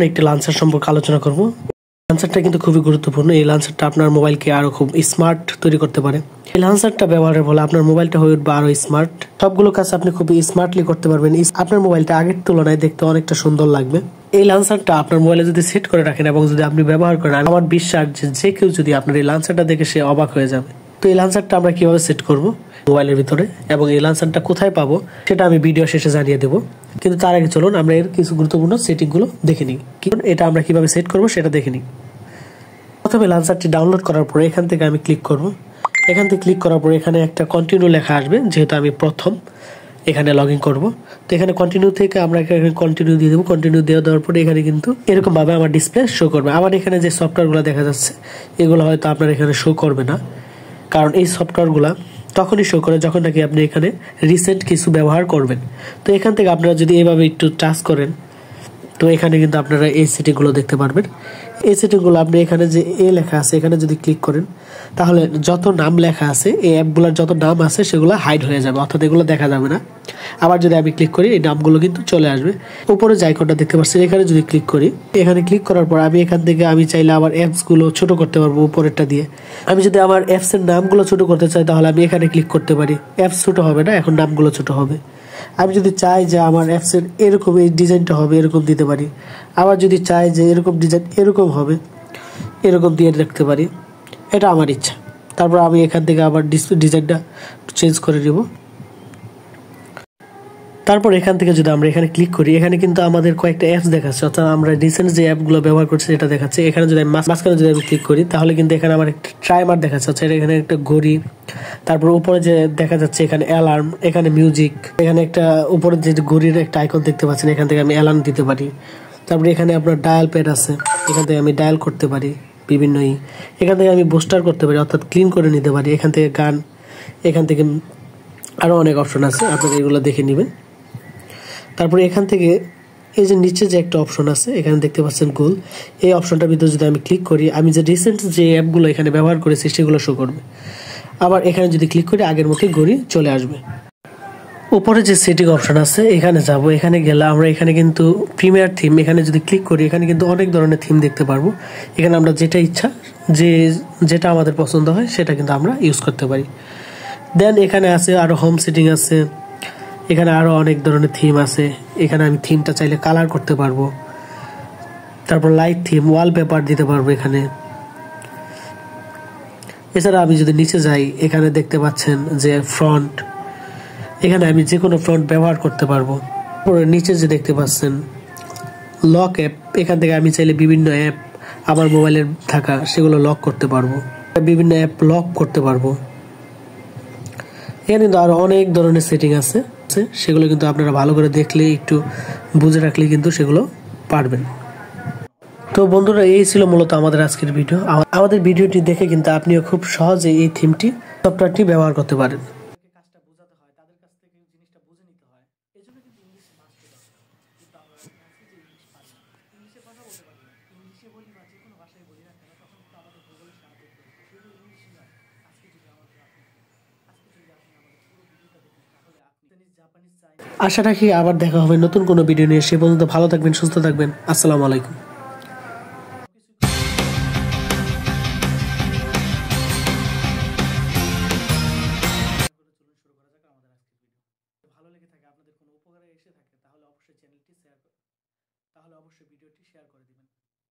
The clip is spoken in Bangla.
একটি লাঞ্চার সম্পর্কে আলোচনা করব। লাঞ্চারটা কিন্তু খুবই গুরুত্বপূর্ণ। এই লাঞ্চারটা আপনার মোবাইলকে আরো খুব স্মার্ট তৈরি করতে পারে। এই লাঞ্চারটা ব্যবহারের ফলে আপনার মোবাইলটা হয়ে উঠবে আরো স্মার্ট। সবগুলো কাজ আপনি খুব স্মার্টলি করতে পারবেন। আপনার মোবাইলটা আগের তুলনায় দেখতে অনেকটা সুন্দর লাগবে। এই লাঞ্চারটা আপনার মোবাইলে যদি সেট করে রাখেন এবং যদি আপনি ব্যবহার করেন, আমার বিশ্বাস যে কেউ যদি আপনার এই লাঞ্চারটা দেখে সে অবাক হয়ে যাবে। তো এই লাঞ্চারটা আমরা কিভাবে সেট করব মোবাইলের ভিতরে এবং এই লাঞ্চারটা কোথায় পাবো সেটা আমি ভিডিও শেষে জানিয়ে দেবো। কিন্তু তার আগে চলুন আমরা এর কিছু গুরুত্বপূর্ণ সেটিং গুলো দেখে নিই। এটা আমরা কিভাবে সেট করব সেটা দেখে নিই। প্রথমে লাঞ্চারটি ডাউনলোড করার পরে এখান থেকে আমি ক্লিক করব। এখান থেকে ক্লিক করার পরে এখানে একটা কন্টিনিউ লেখা আসবে, যেহেতু আমি প্রথম এখানে লগ ইন করবো। তো এখানে কন্টিনিউ থেকে আমরা এখানে কন্টিনিউ দিয়ে দেবো। কন্টিনিউ দেওয়ার পরে এখানে কিন্তু এরকম ভাবে আমার ডিসপ্লে শো করবে। আমার এখানে যে সফটওয়্যারগুলো দেখা যাচ্ছে এগুলো হয়তো আপনার এখানে শো করবে না, কারণ এই সফটওয়্যারগুলো তখনই শো করে যখন নাকি আপনি এখানে রিসেন্ট কিছু ব্যবহার করবেন। তো এখান থেকে আপনারা যদি এভাবে একটু টাচ করেন, তো এখানে কিন্তু আপনারা এই সেটিংগুলো দেখতে পারবেন। এই সেটিংগুলো আপনি এখানে যে এ লেখা আছে এখানে যদি ক্লিক করেন, তাহলে যত নাম লেখা আছে এই অ্যাপগুলোর যত নাম আছে সেগুলো হাইড হয়ে যাবে, অর্থাৎ এগুলো দেখা যাবে না। আবার যদি আমি ক্লিক করি এই নামগুলো কিন্তু চলে আসবে। উপরে যে আইকনটা দেখতে পাচ্ছেন এখানে যদি ক্লিক করি, এখানে ক্লিক করার পর আমি এখান থেকে আমি চাইলে আমার অ্যাপসগুলো ছোট করতে পারবো উপরেরটা দিয়ে। আমি যদি আমার অ্যাপসের নামগুলো ছোট করতে চাই তাহলে আমি এখানে ক্লিক করতে পারি। অ্যাপস ছোট হবে না, এখন নামগুলো ছোট হবে। আমি যদি চাই যে আমার অ্যাপসের এরকম এই ডিজাইনটা হবে, এরকম দিতে পারি। আবার যদি চাই যে এরকম ডিজাইন এরকম হবে, এরকম দিয়ে রাখতে পারি। এটা আমার ইচ্ছা। তারপর আমি এখান থেকে আবার ডিজাইনটা চেঞ্জ করে দিব। তারপর এখান থেকে যদি আমরা এখানে ক্লিক করি, এখানে কিন্তু আমাদের কয়েকটা অ্যাপস দেখাচ্ছে, অর্থাৎ আমরা রিসেন্ট যে অ্যাপগুলো ব্যবহার করছি সেটা দেখাচ্ছে। এখানে যদি আমি মাঝখানে যদি আমি ক্লিক করি তাহলে কিন্তু এখানে আমার একটা টাইমার দেখাচ্ছে, অর্থাৎ এখানে একটা ঘড়ি। তারপর উপরে যে দেখা যাচ্ছে এখানে অ্যালার্ম, এখানে মিউজিক, এখানে একটা উপরে যে ঘড়ির একটা আইকন দেখতে পাচ্ছেন, এখান থেকে আমি অ্যালার্ম দিতে পারি। তারপরে এখানে আপনার ডায়াল প্যাড আছে, এখান থেকে আমি ডায়াল করতে পারি বিভিন্নই। এখান থেকে আমি বুস্টার করতে পারি, অর্থাৎ ক্লিন করে নিতে পারি। এখান থেকে গান, এখান থেকে আরও অনেক অপশন আছে, আপনারা এগুলো দেখে নেবেন। তারপরে এখান থেকে এই যে নিচে যে একটা অপশন আছে এখানে দেখতে পাচ্ছেন গোল, এই অপশনটার ভিতরে যদি আমি ক্লিক করি, আমি যে রিসেন্ট যে অ্যাপগুলো এখানে ব্যবহার করেছি সেগুলো শো করবে। আবার এখানে যদি ক্লিক করি আগের মতোই ঘড়ি চলে আসবে। উপরে যে সেটিং অপশন আছে এখানে যাব। এখানে গেলে আমরা এখানে কিন্তু প্রিমিয়ার থিম, এখানে যদি ক্লিক করি এখানে কিন্তু অনেক ধরনের থিম দেখতে পারবো। এখানে আমরা যেটা ইচ্ছা যেটা আমাদের পছন্দ হয় সেটা কিন্তু আমরা ইউজ করতে পারি। দেন এখানে আছে আরো হোম সেটিং আছে, এখানে আরো অনেক ধরনের থিম আছে। এখানে আমি থিমটা চাইলে কালার করতে পারবো। তারপর লাইট থিম, ওয়ালপেপার দিতে পারবো এখানে। এছাড়া আমি যদি নিচে যাই এখানে দেখতে পাচ্ছেন যে ফ্রন্ট, এখানে আমি যে কোনো ফ্রন্ট ব্যবহার করতে পারবো। নিচে যে দেখতে পাচ্ছেন লক অ্যাপ, এখান থেকে আমি চাইলে বিভিন্ন অ্যাপ আমার মোবাইলের থাকা সেগুলো লক করতে পারবো, বিভিন্ন অ্যাপ লক করতে পারবো। এখানে কিন্তু আরো অনেক ধরনের সেটিং আছে, সেগুলো কিন্তু আপনারা ভালো করে দেখলে একটু বুঝে রাখলে কিন্তু সেগুলো পারবেন। তো বন্ধুরা এই ছিল মূলত আমাদের আজকের ভিডিও। আমাদের ভিডিওটি দেখে কিন্তু আপনিও খুব সহজে এই থিমটি সফটওয়্যারটি ব্যবহার করতে পারেন। আশা রাখি আবার দেখা হবে নতুন কোনো ভিডিও নিয়ে। সে পর্যন্ত ভালো থাকবেন, সুস্থ থাকবেন। আসসালামু আলাইকুম। ভালো লেগে থাকে, আপনাদের কোনো উপকারে এসে থাকে তাহলে অবশ্যই ভিডিওটি শেয়ার করে দিবেন।